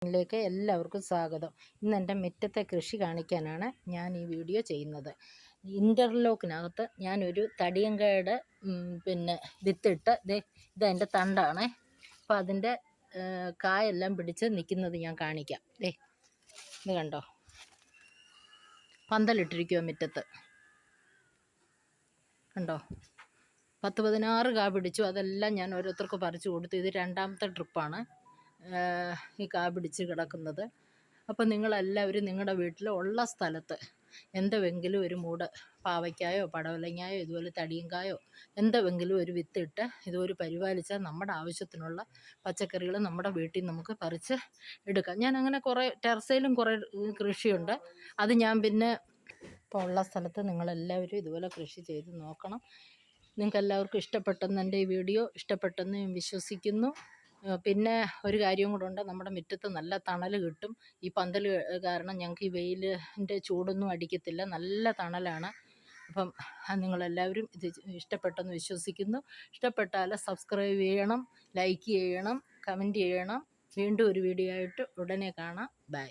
ിലേക്ക് എല്ലാവർക്കും സ്വാഗതം. ഇന്ന് എൻ്റെ മുറ്റത്തെ കൃഷി കാണിക്കാനാണ് ഞാൻ ഈ വീഡിയോ ചെയ്യുന്നത്. ഇൻ്റർലോക്കിനകത്ത് ഞാനൊരു തടിയങ്കയുടെ വിത്തിട്ട് ഇതെൻ്റെ തണ്ടാണ്. അപ്പോൾ അതിൻ്റെ കായെല്ലാം പിടിച്ച് നിൽക്കുന്നത് ഞാൻ കാണിക്കാം. ഇത് കണ്ടോ, പന്തലിട്ടിരിക്കുമോ മുറ്റത്ത് കണ്ടോ. 10-16 കാ പിടിച്ചു. അതെല്ലാം ഞാൻ ഓരോരുത്തർക്ക് പറിച്ചു കൊടുത്തു. ഇത് രണ്ടാമത്തെ ട്രിപ്പാണ് ഈ കാ പിടിച്ച് കിടക്കുന്നത്. അപ്പോൾ നിങ്ങളെല്ലാവരും നിങ്ങളുടെ വീട്ടിൽ ഉള്ള സ്ഥലത്ത് എന്തെങ്കിലും ഒരു മൂട് പാവയ്ക്കായോ പടവലങ്ങായോ ഇതുപോലെ തടിയങ്കായോ എന്തെങ്കിലും ഒരു വിത്തിട്ട് ഇതുപോലെ പരിപാലിച്ചാൽ നമ്മുടെ ആവശ്യത്തിനുള്ള പച്ചക്കറികൾ നമ്മുടെ വീട്ടിൽ നമുക്ക് പറിച്ച് എടുക്കാം. ഞാൻ അങ്ങനെ കുറേ ടെറസിലും കുറേ കൃഷിയുണ്ട്. അത് ഞാൻ പിന്നെ ഇപ്പോൾ ഉള്ള സ്ഥലത്ത് നിങ്ങളെല്ലാവരും ഇതുപോലെ കൃഷി ചെയ്ത് നോക്കണം. നിങ്ങൾക്ക് എല്ലാവർക്കും ഇഷ്ടപ്പെട്ടെന്ന് എൻ്റെ ഈ വീഡിയോ ഇഷ്ടപ്പെട്ടെന്ന് ഞാൻ വിശ്വസിക്കുന്നു. പിന്നെ ഒരു കാര്യം കൂടെ ഉണ്ട്, നമ്മുടെ മുറ്റത്ത് നല്ല തണൽ കിട്ടും. ഈ പന്തൽ കാരണം ഞങ്ങൾക്ക് ഈ വെയിലിൻ്റെ ചൂടൊന്നും അടിക്കത്തില്ല, നല്ല തണലാണ്. അപ്പം നിങ്ങളെല്ലാവരും ഇത് ഇഷ്ടപ്പെട്ടെന്ന് വിശ്വസിക്കുന്നു. ഇഷ്ടപ്പെട്ടാൽ സബ്സ്ക്രൈബ് ചെയ്യണം, ലൈക്ക് ചെയ്യണം, കമൻറ്റ് ചെയ്യണം. വീണ്ടും ഒരു വീഡിയോ ആയിട്ട് ഉടനെ കാണാം. ബൈ.